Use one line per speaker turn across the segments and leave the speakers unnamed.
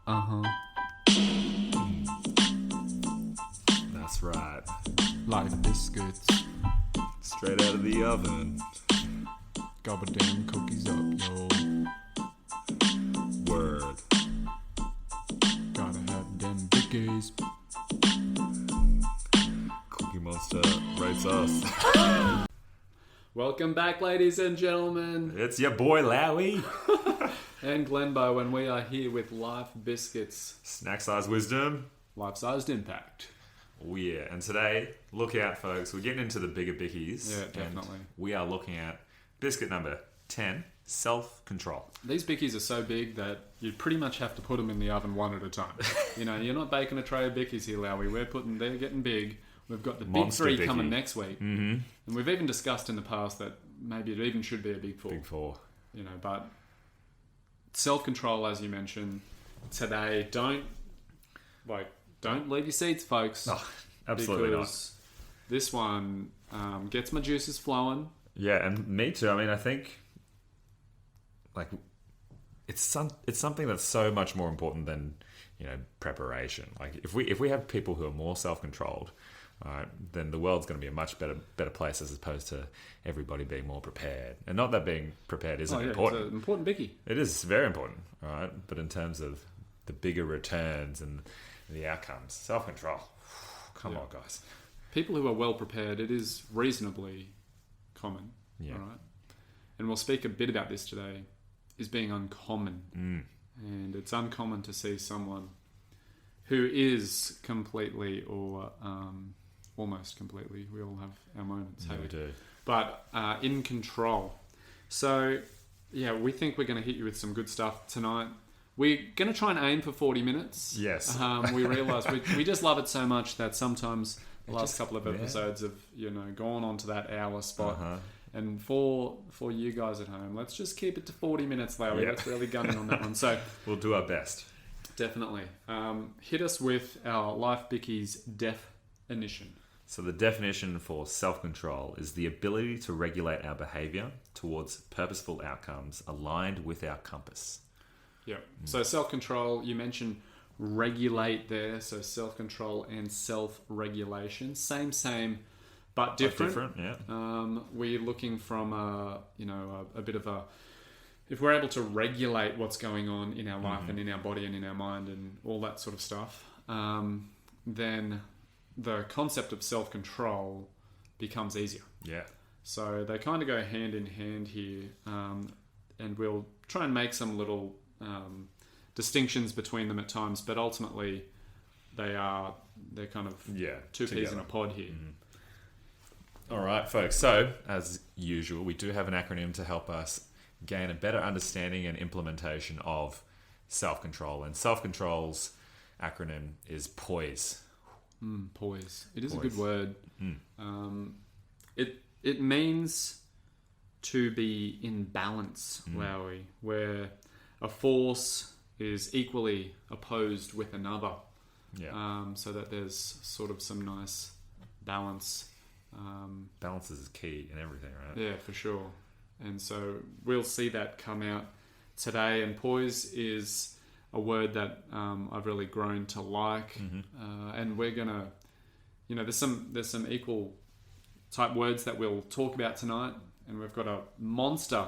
Uh-huh.
That's right.
Like biscuits.
Straight out of the oven.
Gobble damn cookies up, yo.
Word.
Gotta have them bickies.
Cookie Monster rates us.
Welcome back, ladies and gentlemen.
It's your boy Lowy.
And Glenbo, and we are here with Life Biscuits.
Snack size wisdom.
Life-sized impact.
Oh yeah. And today, look out folks, we're getting into the bigger bickies.
Yeah, definitely.
We are looking at biscuit number 10, self-control.
These bickies are so big that you pretty much have to put them in the oven one at a time. You know, you're not baking a tray of bickies here, Lowy. They're getting big. We've got the
Monster
big 3
bicky.
coming next week.
Mm-hmm.
And we've even discussed in the past that maybe it even should be a big 4.
Big 4.
You know, but self-control, as you mentioned, today, don't leave your seats, folks.
Oh, absolutely
because this one gets my juices flowing.
Yeah, and me too. I mean, I think like it's something that's so much more important than, you know, preparation. Like if we have people who are more self-controlled, then the world's going to be a much better place as opposed to everybody being more prepared. And not that being prepared isn't important.
It's an important bicky.
It is very important, all right? But in terms of the bigger returns and the outcomes, self-control. Come on, guys.
People who are well prepared, it is reasonably common.
Yeah.
All right. And we'll speak a bit about this today, is being uncommon. And it's uncommon to see someone who is completely or almost completely, we all have our moments.
Yeah, we do.
But in control. So, yeah, we think we're going to hit you with some good stuff tonight. We're going to try and aim for 40 minutes.
Yes.
We realise we just love it so much that sometimes the last couple of episodes have, you know, gone on to that hour spot. And for you guys at home, let's just keep it to 40 minutes, Larry.
Yep.
Let's really gun in on that one. So
We'll do our best.
definitely. Hit us with our Life Bickies definition.
So the definition for self-control is the ability to regulate our behavior towards purposeful outcomes aligned with our compass.
Yeah. So self-control, you mentioned regulate there. So self-control and self-regulation. Same, but different.
Yeah.
We're looking from a bit of a... If we're able to regulate what's going on in our life and in our body and in our mind and all that sort of stuff, then the concept of self-control becomes easier.
Yeah.
So they kind of go hand in hand here, and we'll try and make some little distinctions between them at times, but ultimately they're kind of two peas in a pod here.
All right, folks. So as usual, we do have an acronym to help us gain a better understanding and implementation of self-control. And self-control's acronym is POISE.
Poise. It is
Poise.
a good word. It means to be in balance, Lowy, where a force is equally opposed with another.
Yeah.
So that there's sort of some nice balance.
Balance is key in everything, right?
Yeah, for sure. And so we'll see that come out today. And poise is a word that I've really grown to like. And we're gonna, you know, there's some equal type words that we'll talk about tonight. And we've got a monster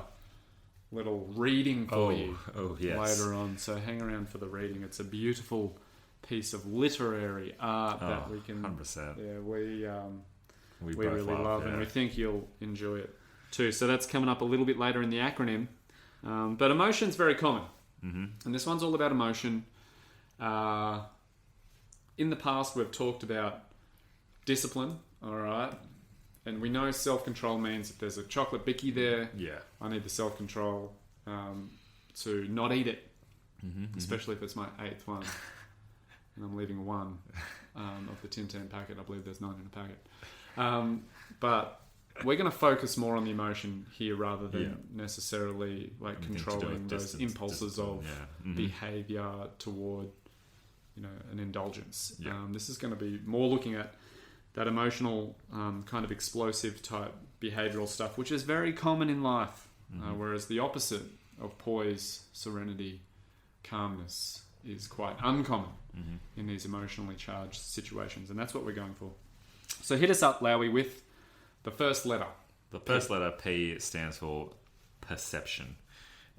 little reading for you later on. So hang around for the reading. It's a beautiful piece of literary art that we can
100%.
Yeah, we
both
really love, and we think you'll enjoy it too. So that's coming up a little bit later in the acronym. But emotion's very common. And this one's all about emotion. In the past, we've talked about discipline, all right? And we know self-control means if there's a chocolate bicky there, I need the self-control to not eat it, especially if it's my 8th one. And I'm leaving 1 of the Tin Tan packet. I believe there's 9 in a packet. But we're going to focus more on the emotion here rather than necessarily like controlling those impulses of behavior toward, you know, an indulgence. This is going to be more looking at that emotional kind of explosive type behavioral stuff, which is very common in life, whereas the opposite of poise, serenity, calmness is quite uncommon in these emotionally charged situations, and that's what we're going for. So hit us up, Lowy, with the first letter.
The first letter, P, stands for perception.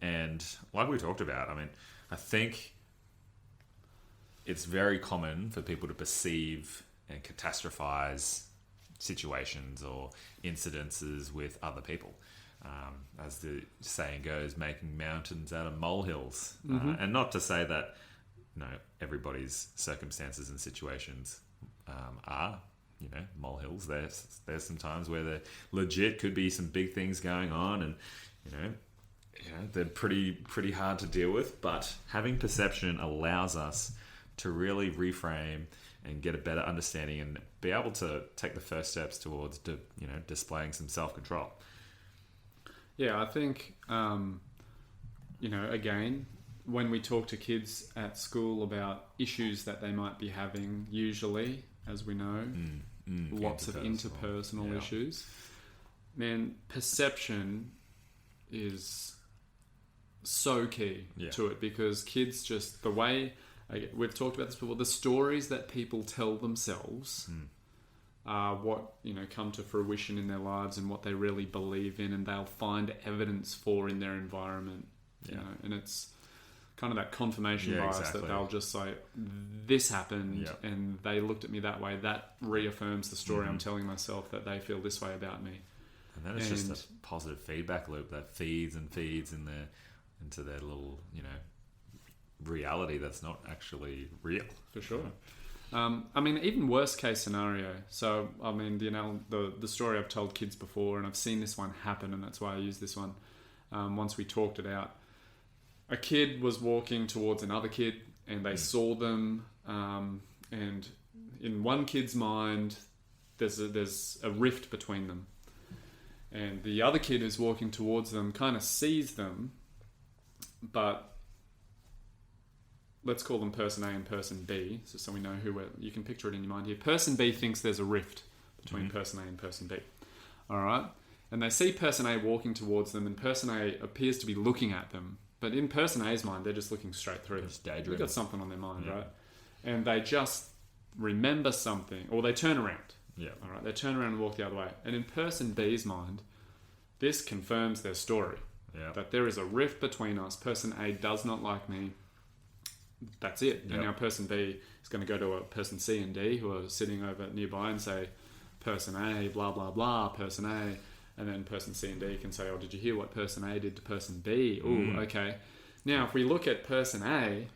And like we talked about, I mean, I think it's very common for people to perceive and catastrophize situations or incidences with other people. As the saying goes, making mountains out of molehills. And not to say that, everybody's circumstances and situations are, molehills. There's some times where there legit could be some big things going on, and they're pretty hard to deal with. But having perception allows us to really reframe and get a better understanding and be able to take the first steps towards displaying some self-control.
Yeah, I think again, when we talk to kids at school about issues that they might be having, usually, as we know, lots of interpersonal issues. Man, perception is so key to it, because kids just, the way, we've talked about this before, the stories that people tell themselves are what, come to fruition in their lives and what they really believe in, and they'll find evidence for in their environment, and it's kind of that confirmation bias that they'll just say, this happened and they looked at me that way. That reaffirms the story I'm telling myself that they feel this way about me.
And then it's just a positive feedback loop that feeds and feeds into their little, reality that's not actually real.
For sure. Even worst case scenario. So, the story I've told kids before, and I've seen this one happen, and that's why I use this one. Once we talked it out, a kid was walking towards another kid, and they saw them, and in one kid's mind, there's a rift between them, and the other kid who's walking towards them kind of sees them, but let's call them person A and person B, so we know you can picture it in your mind here. Person B thinks there's a rift between person A and person B. All right? And they see person A walking towards them, and person A appears to be looking at them. But in person A's mind, they're just looking straight through. They've got something on their mind, right? And they just remember something, or they turn around. Yeah. All right? They turn around and walk the other way. And in person B's mind, this confirms their story. Yeah. That there is a rift between us. Person A does not like me. That's it. Yep. And now person B is going to go to a person C and D who are sitting over nearby and say, person A, blah, blah, blah, person A. And then person C and D can say, oh, did you hear what person A did to person B? Ooh, okay. Now, if we look at person A,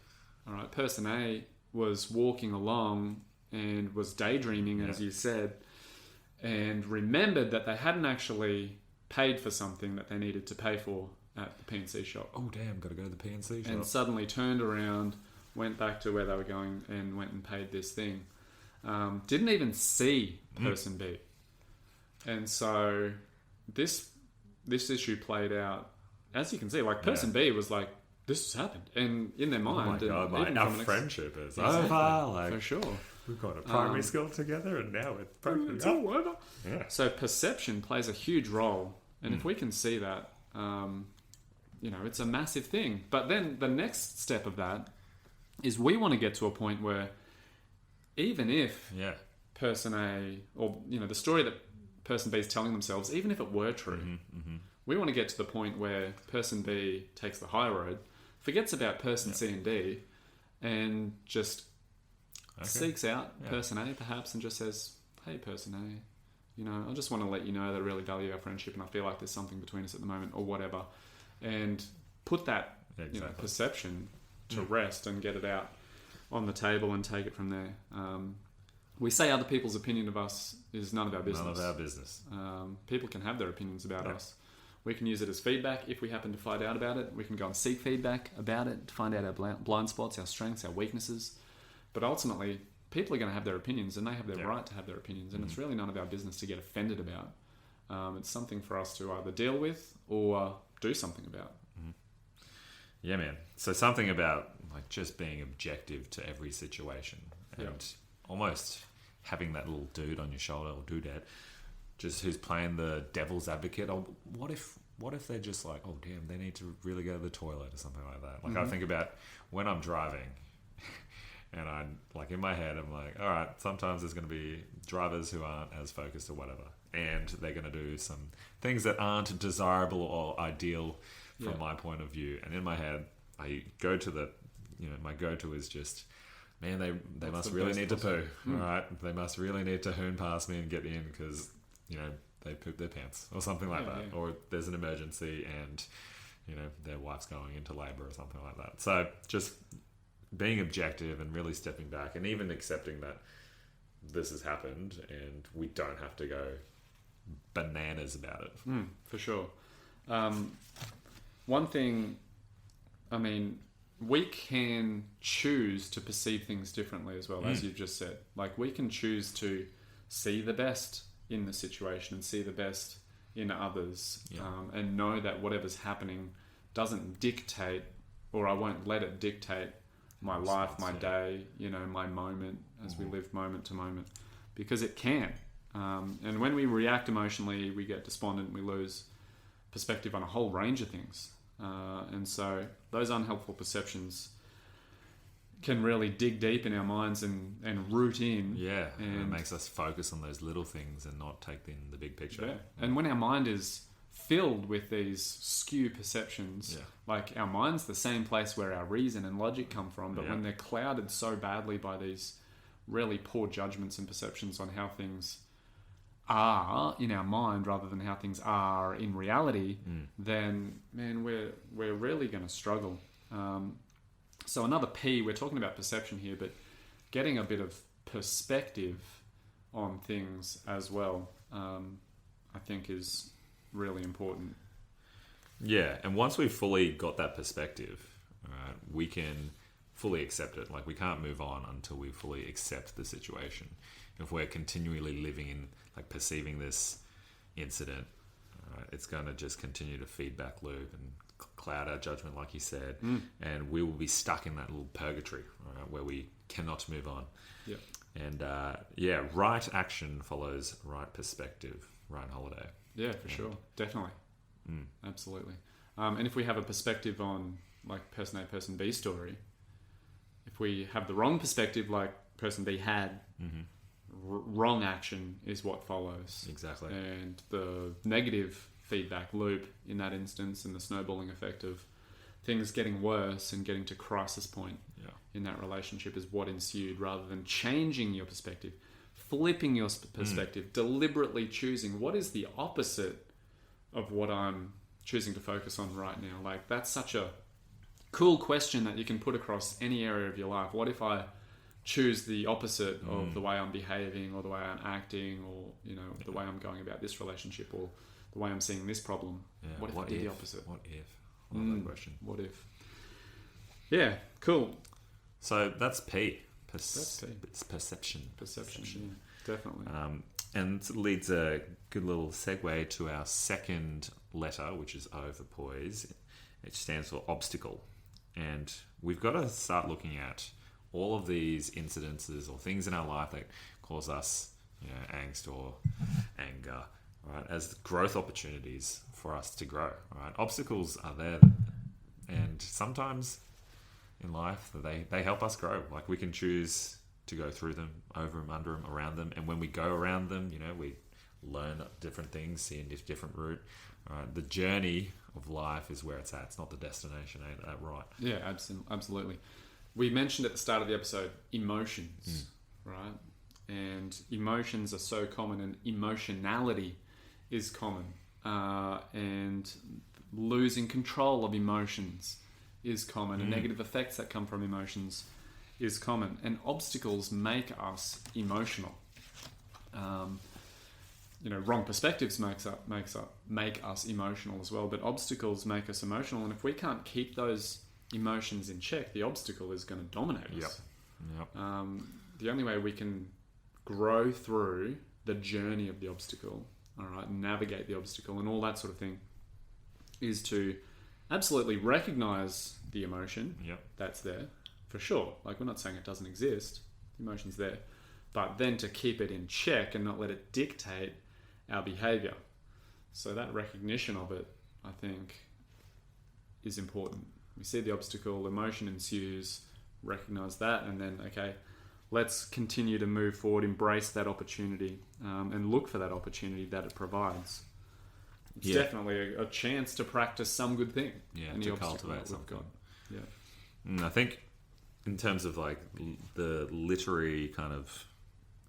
all right, person A was walking along and was daydreaming, as you said, and remembered that they hadn't actually paid for something that they needed to pay for at the P&C shop.
Oh, damn, got to go to the P&C shop.
And suddenly turned around, went back to where they were going and went and paid this thing. Didn't even see person B. And so this issue played out, as you can see, like person B was like, this has happened. And in their mind...
Oh my God, our friendship is over. Like,
for sure.
We've got a primary school together and now it's broken
it's all over. Yeah. So perception plays a huge role. And if we can see that, it's a massive thing. But then the next step of that is we want to get to a point where even if person A, or the story that person B is telling themselves, even if it were true, we want to get to the point where person B takes the high road, forgets about person C and D, and just seeks out person A perhaps and just says, hey person A, I just want to let you know that I really value our friendship and I feel like there's something between us at the moment, or whatever, and put that perception to rest and get it out on the table and take it from there. We say other people's opinion of us is none of our business.
None of our business.
People can have their opinions about us. We can use it as feedback if we happen to find out about it. We can go and seek feedback about it to find out our blind spots, our strengths, our weaknesses. But ultimately, people are going to have their opinions, and they have their right to have their opinions, and it's really none of our business to get offended about. It's something for us to either deal with or do something about.
Yeah, man. So something about like just being objective to every situation and almost having that little dude on your shoulder, or doodad, just who's playing the devil's advocate. Oh, what if they're just like, oh damn, they need to really go to the toilet or something like that. Like I think about when I'm driving, And I, like, in my head, I'm like, all right, sometimes there's going to be drivers who aren't as focused or whatever, and they're going to do some things that aren't desirable or ideal from my point of view. And in my head, I go to the, my go-to is just, man, they must really need to poo. All right, they must really need to hoon past me and get in because, they pooped their pants or something like that. Yeah. Or there's an emergency and, their wife's going into labor or something like that. So just being objective and really stepping back and even accepting that this has happened and we don't have to go bananas about it.
For sure. One thing, we can choose to perceive things differently as well, as you've just said. Like, we can choose to see the best in the situation and see the best in others, and know that whatever's happening doesn't dictate, or I won't let it dictate my life, my day, my moment as we live moment to moment, because it can. And when we react emotionally, we get despondent, we lose perspective on a whole range of things. And so those unhelpful perceptions can really dig deep in our minds and root in. Yeah, and
it makes us focus on those little things and not take in the big picture.
Yeah. And when our mind is filled with these skew perceptions, like, our mind's the same place where our reason and logic come from, but when they're clouded so badly by these really poor judgments and perceptions on how things are in our mind rather than how things are in reality, then, man, we're really going to struggle. So another P, we're talking about perception here, but getting a bit of perspective on things as well, I think is really important.
Yeah, and once we've fully got that perspective, we can fully accept it. Like, we can't move on until we fully accept the situation. If we're continually living in, like, perceiving this incident, it's going to just continue to feedback loop and cloud our judgment, like you said, and we will be stuck in that little purgatory, where we cannot move on.
Yeah.
And right action follows right perspective. Right holiday.
Yeah, for sure, definitely, absolutely. And if we have a perspective on, like, person A, person B story, if we have the wrong perspective, like person B had, wrong action is what follows.
Exactly.
And the negative feedback loop in that instance, and the snowballing effect of things getting worse and getting to crisis point in that relationship is what ensued, rather than changing your perspective, flipping your perspective, deliberately choosing what is the opposite of what I'm choosing to focus on right now. Like, that's such a cool question that you can put across any area of your life. What if I choose the opposite of the way I'm behaving, or the way I'm acting, or the way I'm going about this relationship, or the way I'm seeing this problem? What if I did the opposite?
What if? I love that question.
What if? Yeah, cool.
So that's P.
That's P.
It's perception.
Perception. Yeah, definitely.
And it leads a good little segue to our second letter, which is O for poise. It stands for obstacle. And we've got to start looking at all of these incidences or things in our life that cause us, angst or anger, right, as growth opportunities for us to grow. Right, obstacles are there, and sometimes in life they help us grow. Like, we can choose to go through them, over them, under them, around them, and when we go around them, we learn different things, see a different route. The journey of life is where it's at. It's not the destination. Ain't that right?
Yeah, absolutely. We mentioned at the start of the episode emotions, right? And emotions are so common, and emotionality is common. And losing control of emotions is common, and negative effects that come from emotions is common. And obstacles make us emotional. Wrong perspectives make us emotional as well, but obstacles make us emotional. And if we can't keep those emotions in check, the obstacle is going to dominate us.
Yep.
The only way we can grow through the journey of the obstacle, all right, navigate the obstacle and all that sort of thing, is to absolutely recognize the emotion that's there, for sure. Like, we're not saying it doesn't exist. The emotion's there. But then to keep it in check and not let it dictate our behavior. So that recognition of it, I think, is important. We see the obstacle, emotion ensues, recognize that, and then, okay, let's continue to move forward, embrace that opportunity, and look for that opportunity that it provides. It's definitely a chance to practice some good thing.
Yeah,
any
to
obstacle
cultivate
that we've
something.
got. Yeah.
And I think in terms of like the literary kind of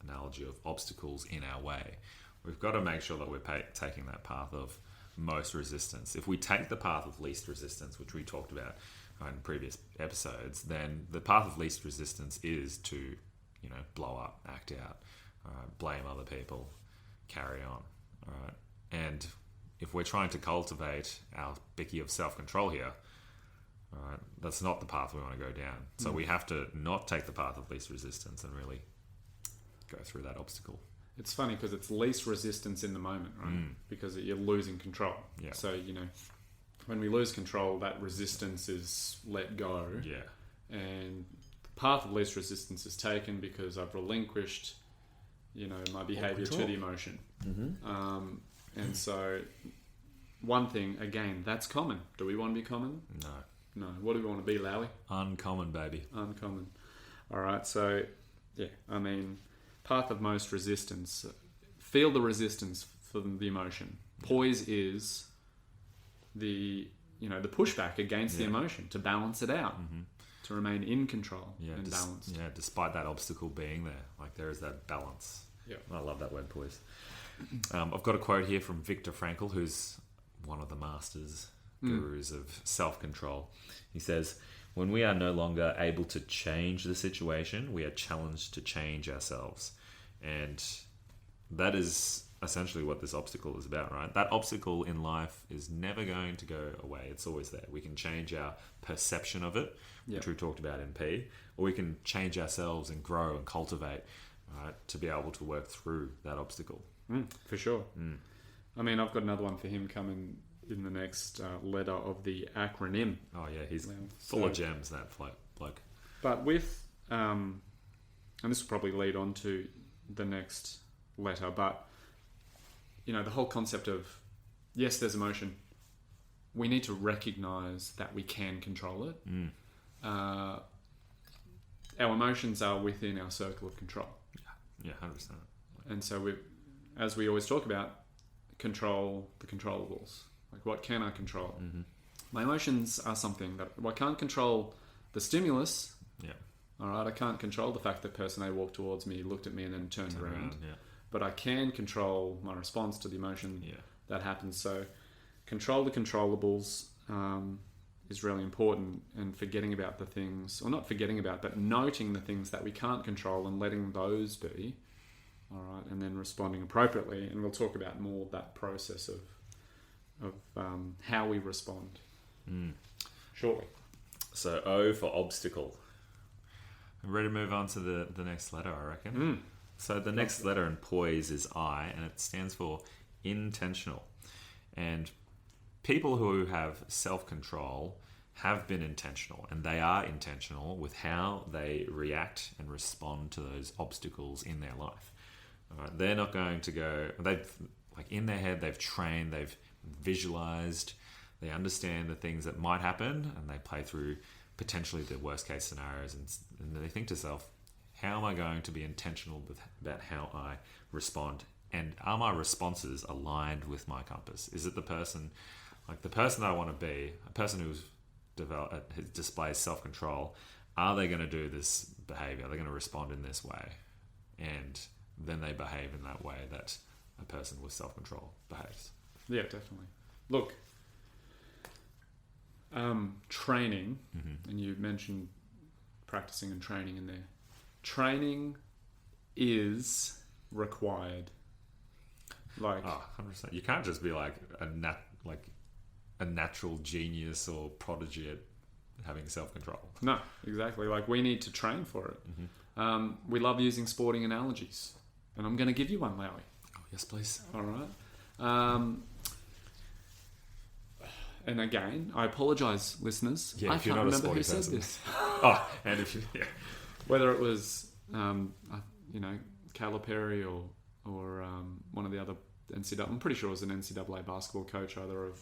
analogy of obstacles in our way, we've got to make sure that we're taking that path of most resistance. If we take the path of least resistance, which we talked about in previous episodes, then the path of least resistance is to, you know, blow up, act out, blame other people, carry on. All right. And if we're trying to cultivate our Bicky of self-control here, all right, that's not the path we want to go down. So we have to not take the path of least resistance and really go through that obstacle.
It's funny because it's least resistance in the moment, right? Because you're losing control.
Yeah.
So, you know, when we lose control, that resistance is let go.
Yeah.
And the path of least resistance is taken because I've relinquished, you know, my behavior to the emotion. And so one thing, again, that's common. Do we want to be common? No. What do we want to be, Lowy?
Uncommon, baby.
Uncommon. All right. So, yeah, I mean, path of most resistance. Feel the resistance for the emotion. Poise is the pushback against the emotion to balance it out, to remain in control and balanced.
Yeah, despite that obstacle being there, like there is that balance.
Yeah,
I love that word, poise. I've got a quote here from Viktor Frankl, who's one of the masters, gurus of self-control. He says, "When we are no longer able to change the situation, we are challenged to change ourselves." And that is essentially what this obstacle is about, right? That obstacle in life is never going to go away. It's always there. We can change our perception of it, which we talked about in P, or we can change ourselves and grow and cultivate, right, to be able to work through that obstacle.
For sure. I mean, I've got another one for him coming in the next letter of the acronym.
Oh yeah, he's full of gems, that bloke.
But with, and this will probably lead on to the next letter, but, you know, the whole concept of, yes, there's emotion. We need to recognize that we can control it. Our emotions are within our circle of control.
Yeah, 100%. And
so as we always talk about, control the controllables. Like, what can I control? My emotions are something that I can't control. The stimulus. Yeah. All right. I can't control the fact that person A walked towards me, looked at me, and then turned around. Yeah. But I can control my response to the emotion that happens. So, control the controllables is really important, and forgetting about the things, or not forgetting about, but noting the things that we can't control and letting those be. All right, and then responding appropriately, and we'll talk about more of that process of how we respond shortly.
So O for obstacle. I'm ready to move on to the next letter, I reckon. So the next letter in poise is I, and it stands for intentional. And people who have self-control have been intentional, and they are intentional with how they react and respond to those obstacles in their life. They're not going to go, in their head, they've trained, they've visualized, they understand the things that might happen, and they play through potentially the worst case scenarios, and they think to themselves, how am I going to be intentional about how I respond? And are my responses aligned with my compass? Is it the person that I want to be, a person who displays self-control, are they going to do this behavior? Are they going to respond in this way? And then they behave in that way that a person with self-control behaves.
Yeah, definitely. Look, training, and you mentioned practicing and training in there. Training is required.
100%. You can't just be like a natural genius or prodigy at having self-control.
No, exactly. Like, we need to train for it. We love using sporting analogies, and I'm going to give you one, Lowy.
Oh, yes, please.
All right. And again, I apologise, listeners.
Yeah,
I can't remember who said this.
And if you,
whether it was, Calipari or one of the other NCAA. I'm pretty sure it was an NCAA basketball coach, either of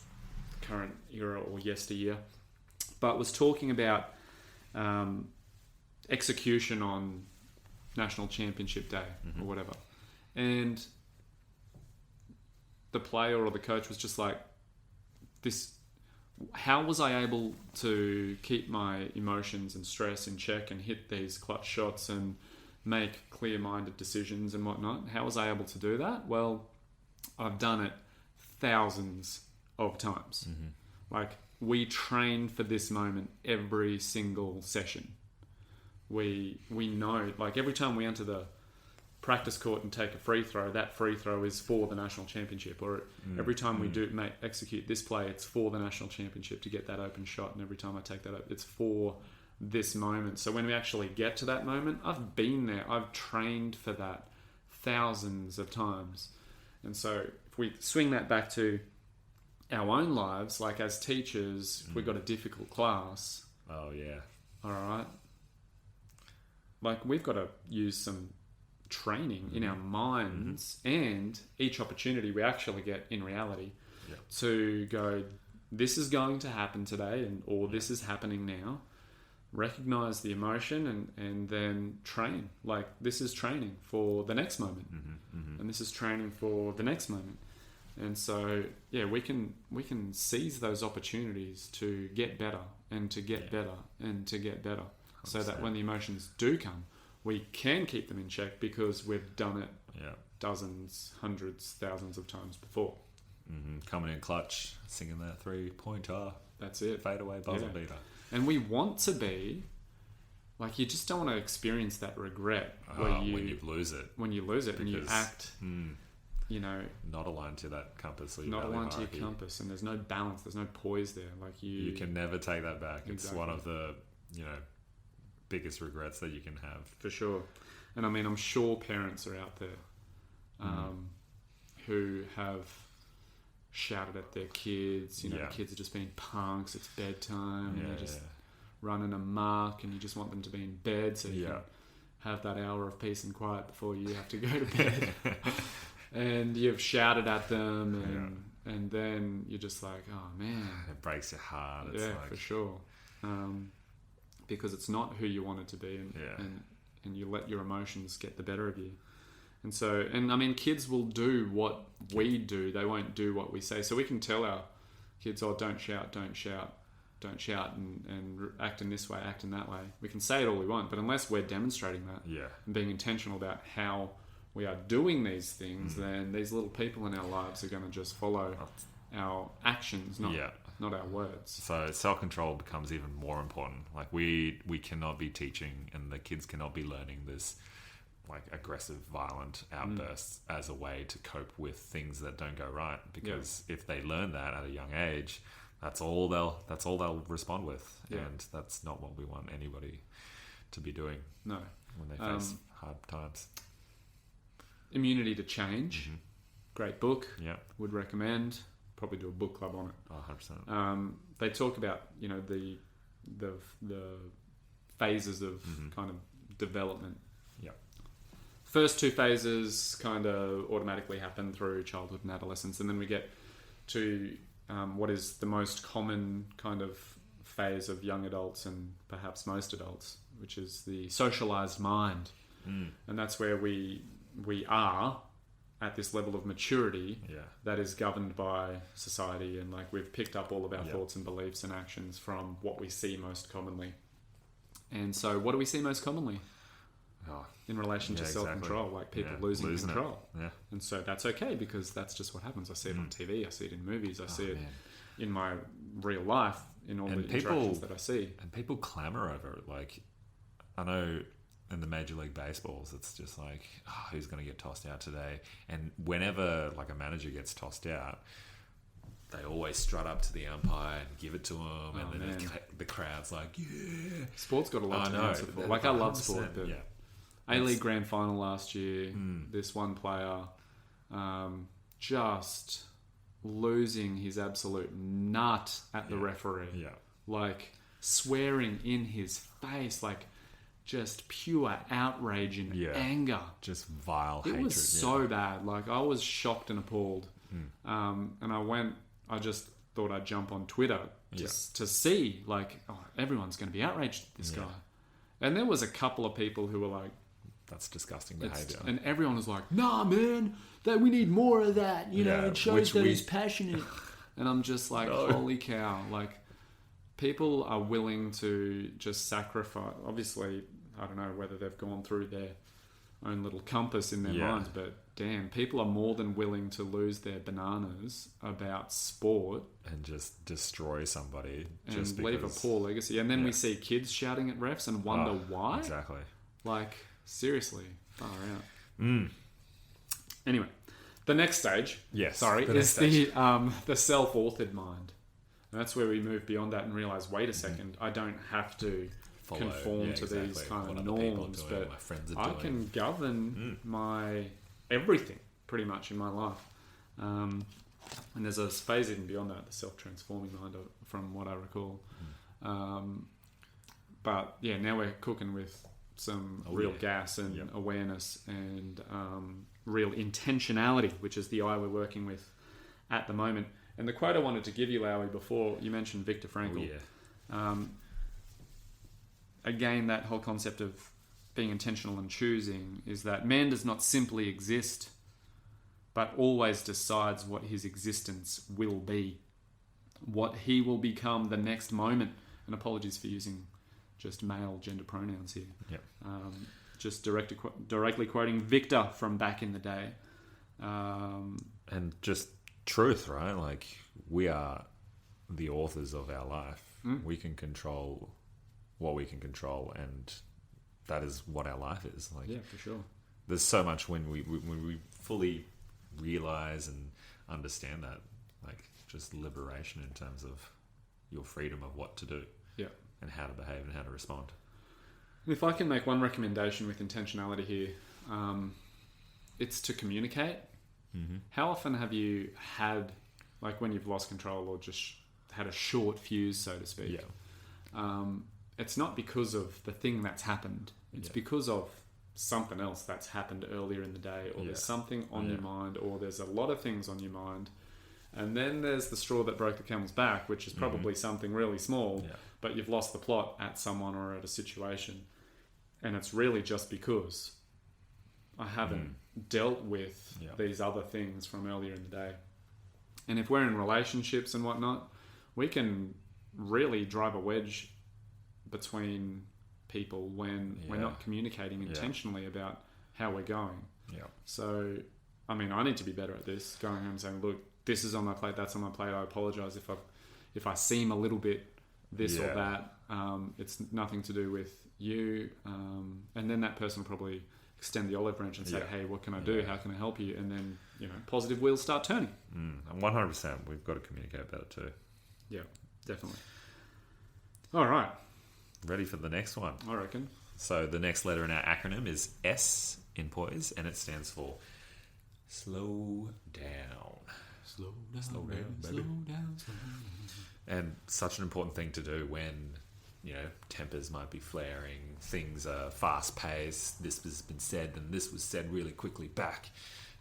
current era or yesteryear, but was talking about execution on national championship day or whatever. And the player or the coach was just like, how was I able to keep my emotions and stress in check and hit these clutch shots and make clear-minded decisions and whatnot? How was I able to do that? Well, I've done it thousands of times. Like, we train for this moment every single session. We know, like, every time we enter the practice court and take a free throw, that free throw is for the national championship. Or every time we do execute this play, it's for the national championship to get that open shot. And every time I take that up, it's for this moment. So when we actually get to that moment, I've been there. I've trained for that thousands of times. And so if we swing that back to our own lives, like as teachers, if we've got a difficult class.
Oh, yeah.
All right. Like, we've got to use some training in our minds and each opportunity we actually get in reality to go, this is going to happen today, or this is happening now. Recognize the emotion and then train. Like, this is training for the next moment, and this is training for the next moment. And so, yeah, we can seize those opportunities to get better and to get better and to get better, 100%. So that when the emotions do come, we can keep them in check because we've done it dozens, hundreds, thousands of times before.
Coming in clutch, singing that 3-pointer.
That's it.
Fadeaway buzzer beater.
And we want to be, like, you just don't want to experience that regret when you lose it. When you lose it and you act, you know... Not
aligned to that compass. Or
not aligned to your compass, and there's no balance, there's no poise there. Like, you
can never take that back. Exactly. It's one of the, biggest regrets that you can have.
For sure. And I mean, I'm sure parents are out there who have shouted at their kids. The kids are just being punks, it's bedtime, and they're just running amok, and you just want them to be in bed so you can have that hour of peace and quiet before you have to go to bed. And you've shouted at them, and then you're just like, oh man.
It breaks your heart. It's
for sure. Because it's not who you want it to be, and you let your emotions get the better of you. And so, and I mean, kids will do what we do. They won't do what we say. So we can tell our kids, oh, don't shout, and act in this way, act in that way. We can say it all we want, but unless we're demonstrating that and being intentional about how we are doing these things, then these little people in our lives are going to just follow our actions, not our words.
So self-control becomes even more important. Like, we cannot be teaching, and the kids cannot be learning this like aggressive, violent outbursts as a way to cope with things that don't go right. Because if they learn that at a young age, that's all they'll respond with, and that's not what we want anybody to be doing.
No,
when they face hard times.
Immunity to Change, great book.
Yeah,
would recommend. Probably do a book club on it.
Oh,
100%. They talk about the phases of kind of development.
Yeah.
First two phases kind of automatically happen through childhood and adolescence, and then we get to what is the most common kind of phase of young adults and perhaps most adults, which is the socialized mind, and that's where we are at this level of maturity that is governed by society, and like we've picked up all of our thoughts and beliefs and actions from what we see most commonly. And so what do we see most commonly? In relation to self-control, like people losing control. And so that's okay, because that's just what happens. I see it on TV, I see it in movies, I see it in my real life, in all the interactions that I see.
And people clamour over it. Like, I know in the Major League Baseballs, it's just like, who's going to get tossed out today? And whenever like a manager gets tossed out, they always strut up to the umpire and give it to him, and then the crowd's like, yeah.
Sport's got a lot to answer for. Like, I love sport, but A-League Grand Final last year, this one player just losing his absolute nut at the referee. Like, swearing in his face, like, just pure outrage and anger.
Just vile hatred.
It was so bad. Like, I was shocked and appalled. And I just thought I'd jump on Twitter to see, like, everyone's going to be outraged at this guy. And there was a couple of people who were like,
that's disgusting behaviour.
And everyone was like, nah, man, that we need more of that. You know, it shows that he's passionate. And I'm just like, holy cow. Like, people are willing to just sacrifice. Obviously, I don't know whether they've gone through their own little compass in their minds, but damn, people are more than willing to lose their bananas about sport
and just destroy somebody
and
just
leave a poor legacy. And then we see kids shouting at refs and wonder why.
Exactly.
Like, seriously, far out. Anyway, the next stage, is the self-authored mind. And that's where we move beyond that and realize, wait a second, I don't have to conform to these kind of norms, but I can govern my everything pretty much in my life. And there's a phase even beyond that, the self-transforming mind, from what I recall. But yeah, now we're cooking with some real gas and awareness and real intentionality, which is the eye we're working with at the moment. And the quote I wanted to give you, Lowy, before you mentioned Viktor Frankl. Again, that whole concept of being intentional and choosing is that man does not simply exist, but always decides what his existence will be, what he will become the next moment. And apologies for using just male gender pronouns here. Just directly quoting Victor from back in the day.
And just truth, right? Like, we are the authors of our life. We can control what we can control, and that is what our life is. Like,
yeah, for sure.
There's so much when we fully realize and understand that, like, just liberation in terms of your freedom of what to do, and how to behave and how to respond.
If I can make one recommendation with intentionality here, it's to communicate. How often have you had, like, when you've lost control or just had a short fuse, so to speak? It's not because of the thing that's happened. It's because of something else that's happened earlier in the day, or there's something on your mind, or there's a lot of things on your mind. And then there's the straw that broke the camel's back, which is probably something really small, but you've lost the plot at someone or at a situation. And it's really just because I haven't dealt with these other things from earlier in the day. And if we're in relationships and whatnot, we can really drive a wedge between people when we're not communicating intentionally about how we're going. So, I mean, I need to be better at this, going home and saying, look, this is on my plate, that's on my plate. I apologize if I seem a little bit this or that. It's nothing to do with you. And then that person will probably extend the olive branch and say, hey, what can I do? How can I help you? And then, positive wheels start turning.
And 100%, we've got to communicate better too.
Yeah, definitely. All right.
Ready for the next one?
I reckon.
So the next letter in our acronym is S in poise, and it stands for slow down.
Slow down,
baby.
Slow down.
And such an important thing to do when, tempers might be flaring, things are fast-paced, this has been said and this was said really quickly back,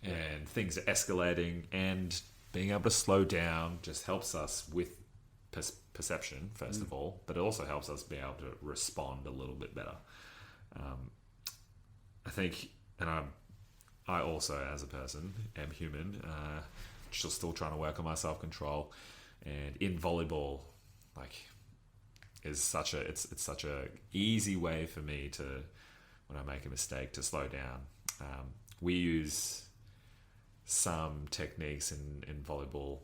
and things are escalating, and being able to slow down just helps us with perception, first of all, but it also helps us be able to respond a little bit better. I think, and I also, as a person, am human, still trying to work on my self-control, and in volleyball, like, is such a easy way for me to, when I make a mistake, to slow down. We use some techniques in volleyball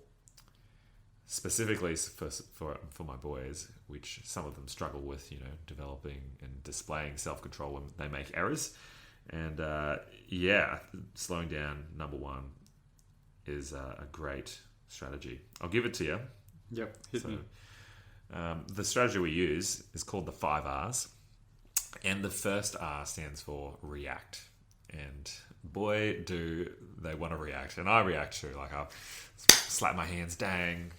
specifically for my boys, which some of them struggle with, developing and displaying self-control when they make errors. And slowing down, number one, is a great strategy. I'll give it to you.
Yep, hit me.
The strategy we use is called the 5 R's. And the first R stands for react. And boy, do they want to react. And I react too. Like, I'll slap my hands, dang,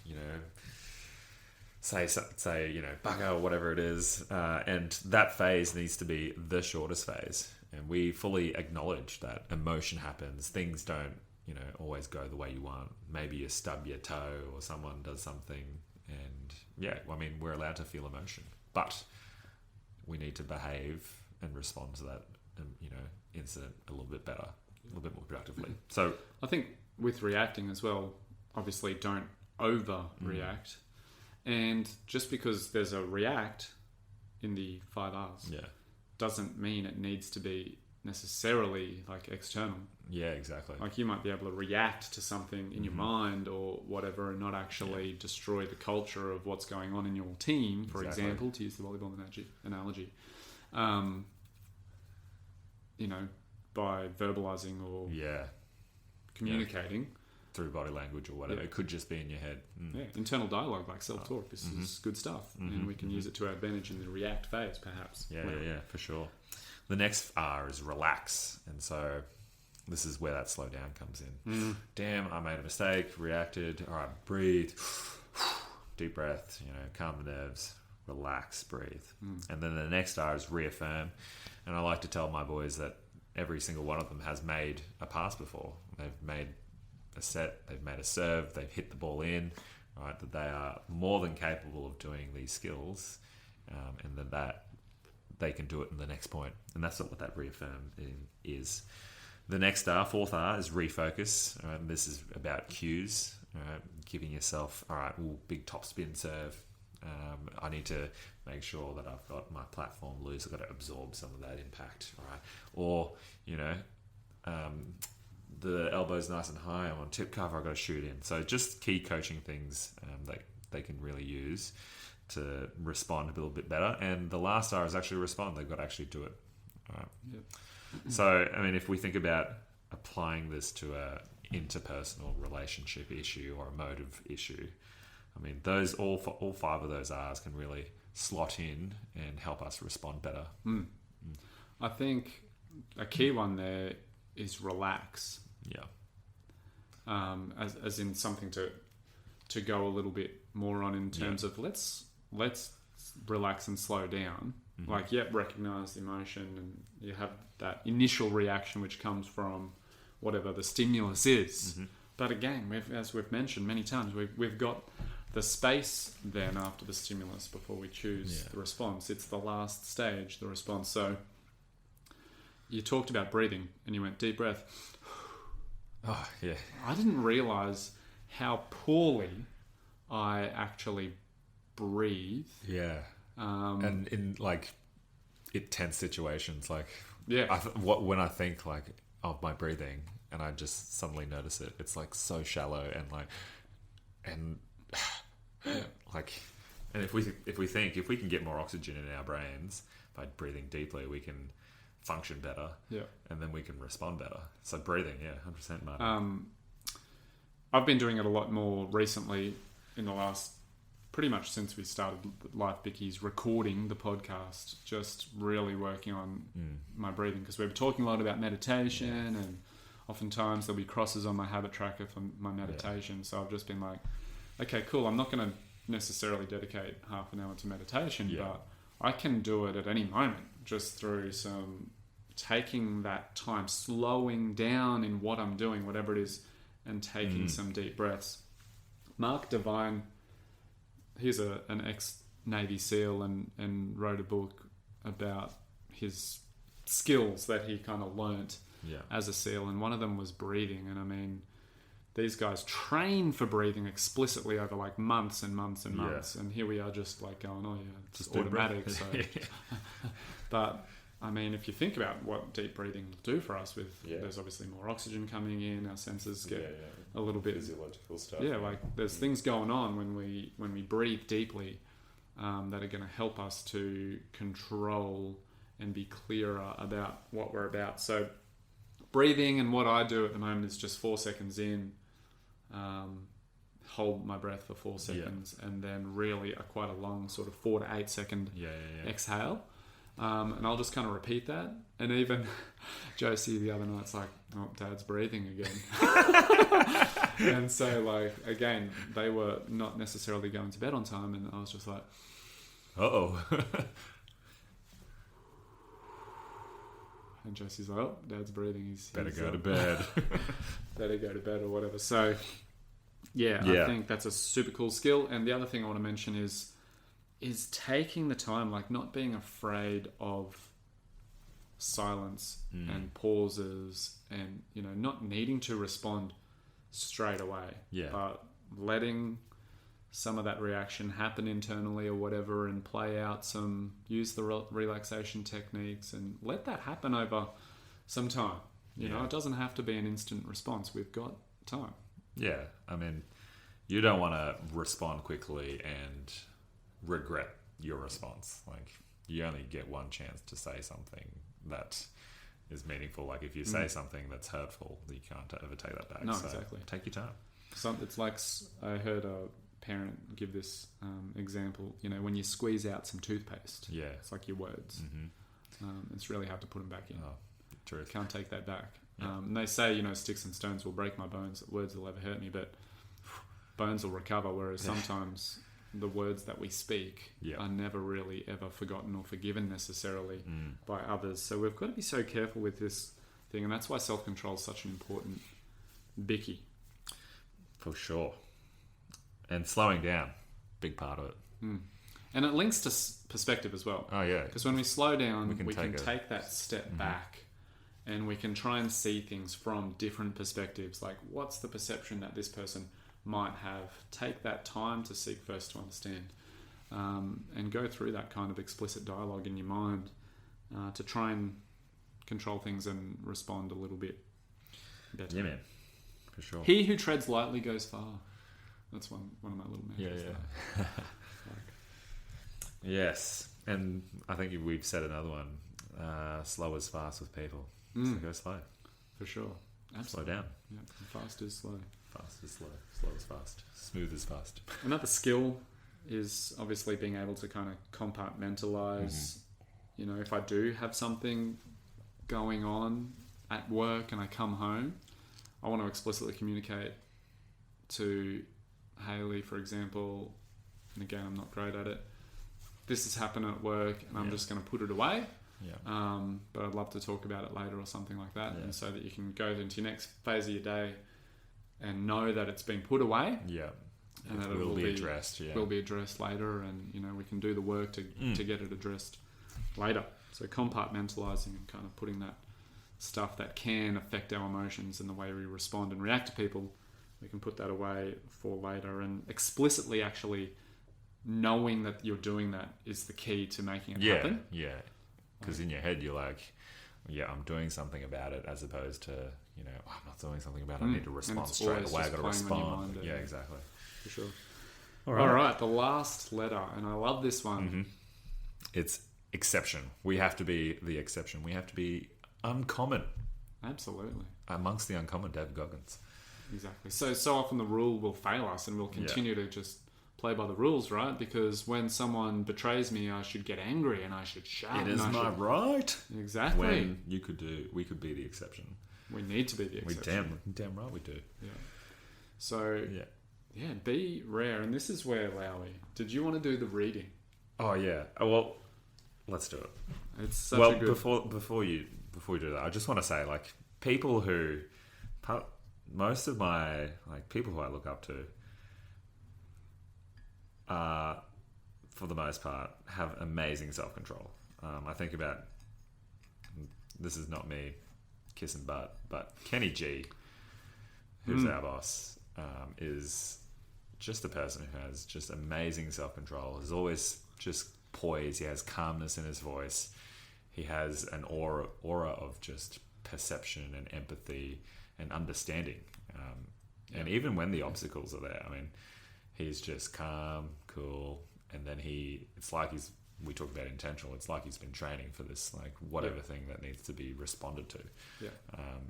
say, bugger, or whatever it is. And that phase needs to be the shortest phase. And we fully acknowledge that emotion happens. Things don't, always go the way you want. Maybe you stub your toe or someone does something. And we're allowed to feel emotion. But we need to behave and respond to that, incident a little bit better, a little bit more productively. So
I think with reacting as well, obviously don't overreact. And just because there's a react in the 5 R's doesn't mean it needs to be necessarily like external.
Yeah, exactly.
Like you might be able to react to something in your mind or whatever and not actually destroy the culture of what's going on in your team, for example, to use the volleyball analogy. By verbalizing or communicating.
Through body language or whatever. It could just be in your head.
Yeah, internal dialogue, like self-talk. This is good stuff. And we can use it to our advantage in the react phase, perhaps.
Yeah, for sure. The next R is relax. And so this is where that slow down comes in. Damn, I made a mistake, reacted. All right, breathe. Deep breath, calm the nerves. Relax, breathe. And then the next R is reaffirm. And I like to tell my boys that every single one of them has made a pass before. They've made a set, they've made a serve, they've hit the ball in, right? That they are more than capable of doing these skills, and that they can do it in the next point. And that's what that reaffirm is. The next R, fourth R, is refocus. Right? And this is about cues, right? Giving yourself, all right, big top spin serve. I need to make sure that I've got my platform loose. I've got to absorb some of that impact, right? Or, the elbow's nice and high. I'm on tip cover. I've got to shoot in. So just key coaching things that they can really use to respond a little bit better. And the last R is actually respond. They've got to actually do it. Right? Yep. So, I mean, if we think about applying this to a interpersonal relationship issue or a motive issue, I mean, those all 5 of those R's can really slot in and help us respond better.
I think a key one there is relax.
Yeah.
As in something to go a little bit more on in terms of let's relax and slow down. Like, recognize the emotion, and you have that initial reaction which comes from whatever the stimulus is. But again, as we've mentioned many times, we've got the space then after the stimulus before we choose the response. It's the last stage, the response. So you talked about breathing and you went deep breath.
Oh, yeah.
I didn't realize how poorly I actually breathe.
Yeah. And in tense situations,
when
I think of my breathing and I just suddenly notice it, it's so shallow and if we can get more oxygen in our brains by breathing deeply, we can function better, and then we can respond better. So breathing, 100%, Martin.
I've been doing it a lot more recently in the last, pretty much since we started Life Bickies recording the podcast, just really working on my breathing, because we were talking a lot about meditation, and oftentimes there'll be crosses on my habit tracker for my meditation. So I've just been like, okay, cool, I'm not going to necessarily dedicate half an hour to meditation, but I can do it at any moment just through some taking that time, slowing down in what I'm doing, whatever it is, and taking some deep breaths. Mark Devine, he's an ex-Navy SEAL and wrote a book about his skills that he kind of learnt as a SEAL, and one of them was breathing. And I mean, these guys train for breathing explicitly over months and months and months, and here we are just going, it's just automatic. So, but I mean, if you think about what deep breathing will do for us, there's obviously more oxygen coming in, our senses get a little bit
physiological stuff.
There's things going on when we breathe deeply that are going to help us to control and be clearer about what we're about. So breathing, and what I do at the moment is just 4 seconds in, hold my breath for 4 seconds, and then really quite a long sort of 4 to 8 second exhale. And I'll just kind of repeat that. And even Josie the other night's like, oh, Dad's breathing again. And so again, they were not necessarily going to bed on time, and I was just like,
uh-oh.
And Josie's like, oh, Dad's breathing. He's
better go to bed.
Better go to bed or whatever. So I think that's a super cool skill. And the other thing I want to mention is is taking the time, like not being afraid of silence and pauses, and not needing to respond straight away, but letting some of that reaction happen internally or whatever, and play out use the relaxation techniques and let that happen over some time. It doesn't have to be an instant response. We've got time.
Yeah, I mean, you don't want to respond quickly and regret your response. Like, you only get one chance to say something that is meaningful. Like, if you say something that's hurtful, you can't ever take that back.
No,
so
exactly.
Take your time.
It's like, I heard a parent give this example. When you squeeze out some toothpaste, it's like your words. It's really hard to put them back in.
Oh, true.
Can't take that back. And they say, sticks and stones will break my bones, words will ever hurt me, but bones will recover. Whereas sometimes the words that we speak are never really ever forgotten or forgiven necessarily by others. So we've got to be so careful with this thing, and that's why self-control is such an important bicky.
For sure. And slowing down, big part of it.
And it links to perspective as well.
Oh, yeah.
Because when we slow down, we can take that step back, and we can try and see things from different perspectives. Like, what's the perception that this person might have? Take that time to seek first to understand, and go through that kind of explicit dialogue in your mind to try and control things and respond a little bit better.
Yeah, man. For sure.
He who treads lightly goes far. That's one of my little mantras.
Yeah. Yes. And I think we've said another one. Slow is fast with people. So go slow.
For sure. Absolutely.
Slow down.
Yeah. Fast is slow.
Fast is slow. Slow is fast. Smooth is fast.
Another skill is obviously being able to kind of compartmentalize. If I do have something going on at work and I come home, I want to explicitly communicate to Haley, for example, and again, I'm not great at it. This has happened at work, and I'm just going to put it away. But I'd love to talk about it later or something like that, and so that you can go into your next phase of your day and know that it's been put away. And that it will be addressed. Will be addressed later, and we can do the work to get it addressed later. So compartmentalizing and kind of putting that stuff that can affect our emotions and the way we respond and react to people, we can put that away for later, and explicitly actually knowing that you're doing that is the key to making it happen.
Because in your head you're like, I'm doing something about it, as opposed to I'm not doing something about it, I need to respond straight away, I got to respond. Exactly.
For sure. All right, the last letter, and I love this one.
It's exception. We have to be the exception. We have to be uncommon.
Absolutely.
Amongst the uncommon, David Goggins.
Exactly. So often the rule will fail us, and we'll continue to just play by the rules, right? Because when someone betrays me, I should get angry and I should shout.
It is my right.
Exactly.
When we could be the exception.
We need to be the exception.
We damn right we do.
Yeah. So be rare, and this is where, Lowy, did you want to do the reading?
Oh yeah. Well, let's do it.
It's such a good...
before you do that, I just want to say, like, most of my people who I look up to, for the most part, have amazing self-control. I think about, this is not me kissing butt, but Kenny G, who's our boss, is just a person who has just amazing self-control. Is always just poise. He has calmness in his voice. He has an aura of just perception and empathy and understanding. And even when the obstacles are there, I mean, he's just calm, cool, and then it's like we talk about intentional, it's like he's been training for this, like, whatever thing that needs to be responded to.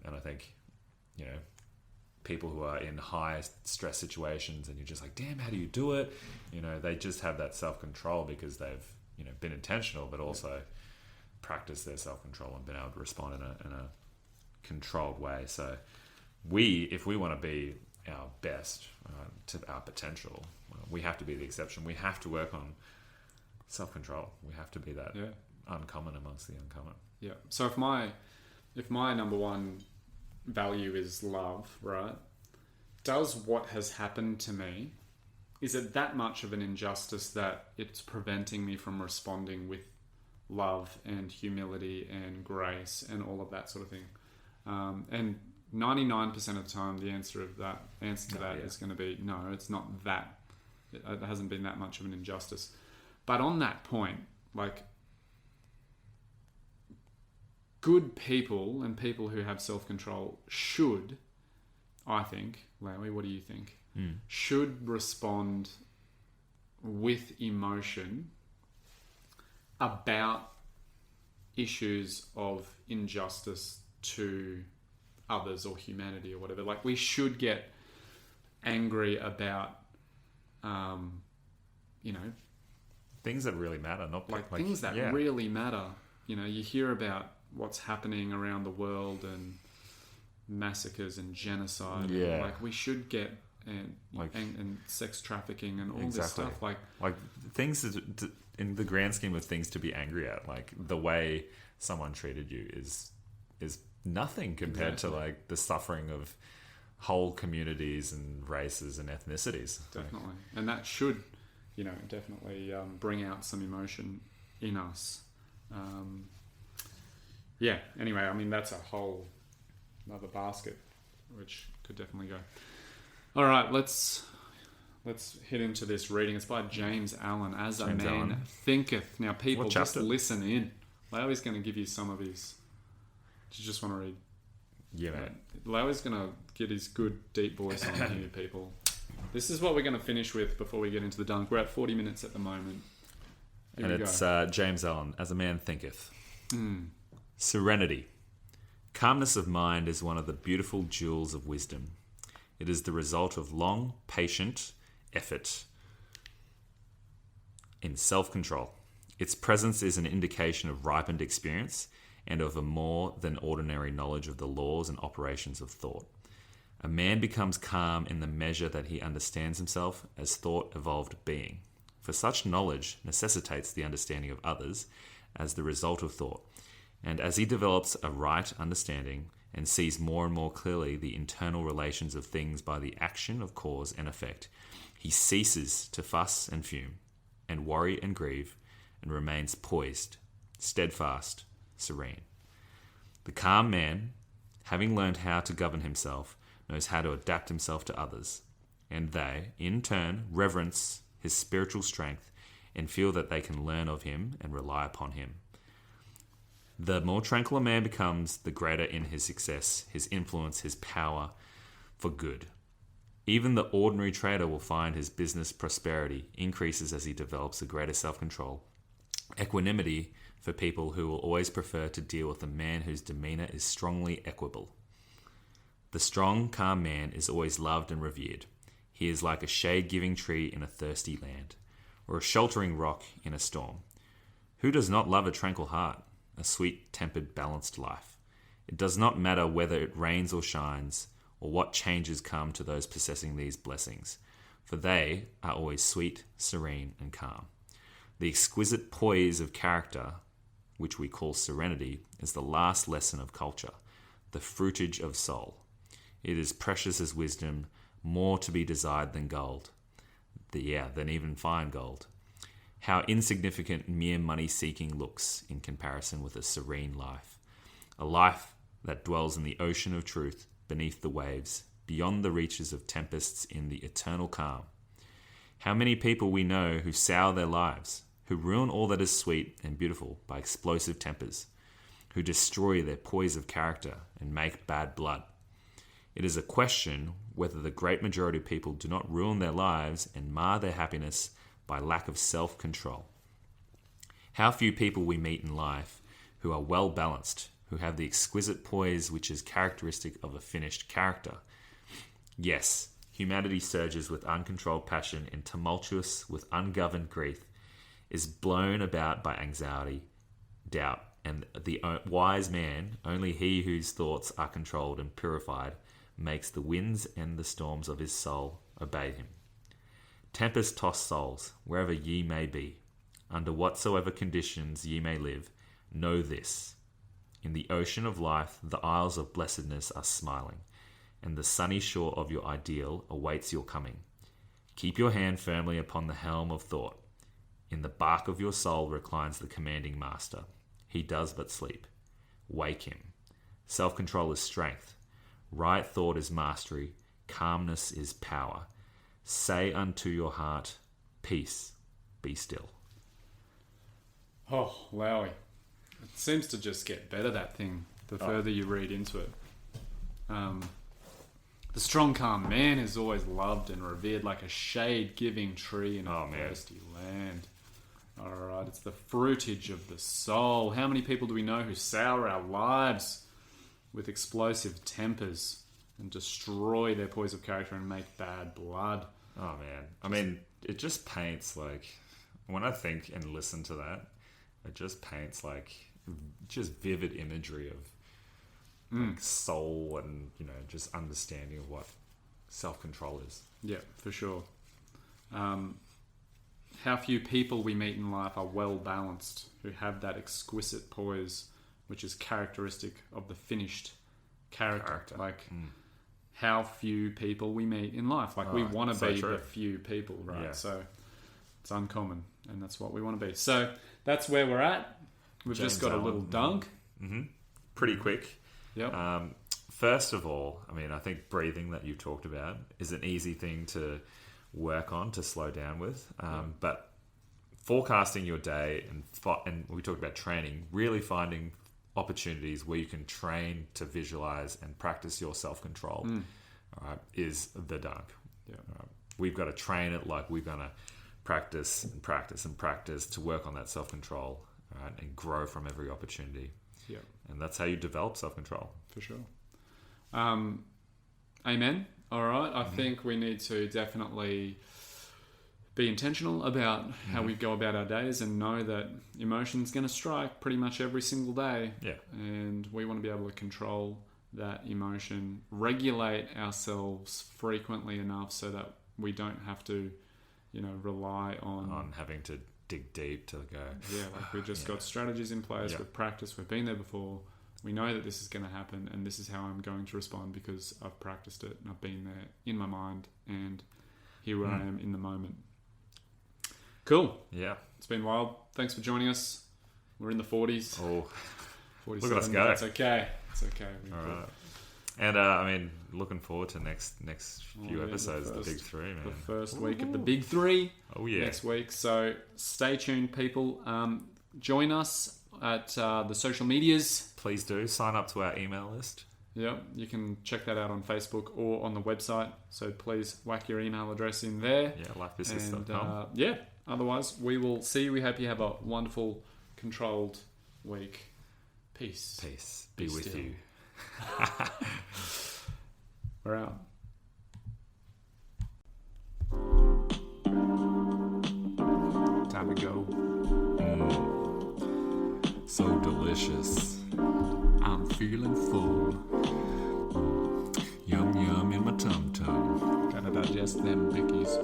And I think, people who are in high stress situations and you're just like, damn, how do you do it? They just have that self-control because they've, been intentional, but also practiced their self-control and been able to respond in a controlled way. So if we want to be our best, to our potential, we have to be the exception. We have to work on self-control. We have to be that uncommon amongst the uncommon. Yeah.
So if my number one value is love, right? Does what has happened to me is it that much of an injustice that it's preventing me from responding with love and humility and grace and all of that sort of thing? And 99% of the time, the answer to that is going to be no. It's not that. It hasn't been that much of an injustice. But on that point, like, good people and people who have self-control should, I think, Lowy, what do you think? Should respond with emotion about issues of injustice to others or humanity or whatever. Like, we should get angry about,
things that really matter, not
like things that really matter. You know, you hear about what's happening around the world and massacres and genocide.
Yeah.
And, like, we should get and sex trafficking and all this stuff. Like
things that, in the grand scheme of things, to be angry at. Like, the way someone treated you is nothing compared to like the suffering of whole communities and races and ethnicities.
Definitely, and that should, definitely bring out some emotion in us. Anyway, I mean, that's a whole another basket, which could definitely go. All right, let's hit into this reading. It's by James Allen. As a man thinketh. Now, people, just listen in. Lowy's going to give you some of his. Do you just want to read?
Yeah, mate.
Lowy's going to get his good deep voice on here, people. This is what we're going to finish with before we get into the dunk. We're at 40 minutes at the moment.
And it's James Allen. As a man thinketh. Serenity. Calmness of mind is one of the beautiful jewels of wisdom. It is the result of long, patient effort in self-control. Its presence is an indication of ripened experience and of a more than ordinary knowledge of the laws and operations of thought. A man becomes calm in the measure that he understands himself as thought-evolved being. For such knowledge necessitates the understanding of others as the result of thought. And as he develops a right understanding and sees more and more clearly the internal relations of things by the action of cause and effect, he ceases to fuss and fume, and worry and grieve, and remains poised, steadfast, serene. The calm man, having learned how to govern himself, knows how to adapt himself to others, and they, in turn, reverence his spiritual strength and feel that they can learn of him and rely upon him. The more tranquil a man becomes, the greater in his success, his influence, his power for good. Even the ordinary trader will find his business prosperity increases as he develops a greater self-control. Equanimity for people who will always prefer to deal with a man whose demeanor is strongly equable. The strong, calm man is always loved and revered. He is like a shade-giving tree in a thirsty land, or a sheltering rock in a storm. Who does not love a tranquil heart? A sweet-tempered, balanced life. It does not matter whether it rains or shines, or what changes come to those possessing these blessings, for they are always sweet, serene, and calm. The exquisite poise of character, which we call serenity, is the last lesson of culture, the fruitage of soul. It is precious as wisdom, more to be desired than gold. Than even fine gold. How insignificant mere money-seeking looks in comparison with a serene life. A life that dwells in the ocean of truth, beneath the waves, beyond the reaches of tempests in the eternal calm. How many people we know who sour their lives, who ruin all that is sweet and beautiful by explosive tempers, who destroy their poise of character and make bad blood. It is a question whether the great majority of people do not ruin their lives and mar their happiness by lack of self-control. How few people we meet in life who are well balanced, who have the exquisite poise which is characteristic of a finished character. Yes, humanity surges with uncontrolled passion and tumultuous with ungoverned grief, is blown about by anxiety, doubt, and the wise man, only he whose thoughts are controlled and purified, makes the winds and the storms of his soul obey him. Tempest-tossed souls, wherever ye may be, under whatsoever conditions ye may live, know this. In the ocean of life, the isles of blessedness are smiling, and the sunny shore of your ideal awaits your coming. Keep your hand firmly upon the helm of thought. In the bark of your soul reclines the commanding master. He does but sleep. Wake him. Self-control is strength. Right thought is mastery. Calmness is power. Say unto your heart, peace, be still.
Oh, wowie. It seems to just get better, that thing, the further you read into it. The strong, calm man is always loved and revered like a shade-giving tree in a thirsty land. All right, it's the fruitage of the soul. How many people do we know who sour our lives with explosive tempers and destroy their poise of character and make bad blood?
Oh, man. I mean, it just paints, like, when I think and listen to that, it just paints, like, just vivid imagery of like soul and, you know, just understanding of what self-control is.
Yeah, for sure. How few people we meet in life are well balanced, who have that exquisite poise, which is characteristic of the finished character. Like, how few people we meet in life. Like, we want to be the few people, right? Yeah. So it's uncommon, and that's what we want to be. So that's where we're at. We've just got a little dunk.
Pretty quick.
Yep.
First of all, I mean, I think breathing that you talked about is an easy thing to work on, to slow down with. But forecasting your day and we talked about training, really finding opportunities where you can train to visualize and practice your self-control, all right, is the dunk.
Yeah.
We've got to train it like we're going to practice and practice and practice to work on that self-control, right, and grow from every opportunity.
Yeah.
And that's how you develop self-control.
For sure. Amen. All right. I think we need to definitely be intentional about how we go about our days and know that emotion's going to strike pretty much every single day.
Yeah.
And we want to be able to control that emotion, regulate ourselves frequently enough so that we don't have to, you know, rely on
having to dig deep to go.
Yeah, like we've just got strategies in place. We've practiced. We've been there before. We know that this is going to happen, and this is how I'm going to respond because I've practiced it and I've been there in my mind, and here I am in the moment. Cool.
Yeah.
It's been wild. Thanks for joining us. We're in the 40s.
Oh,
47.
Look at us go.
It's okay. It's okay.
All right. And I mean, looking forward to next few episodes, the big three, man.
The first week of the big three.
Oh yeah.
Next week. So stay tuned, people. Join us at the social medias.
Please do sign up to our email list.
Yep, you can check that out on Facebook or on the website. So please whack your email address in there.
Yeah, lifebiscuits.com.
Yeah. Otherwise, we will see you. We hope you have a wonderful, controlled week. Peace.
Peace. Be with
still.
you.
We're out. Time to go.
So delicious.
I'm feeling full.
Yum yum in my tum tum.
Gotta digest them bickies.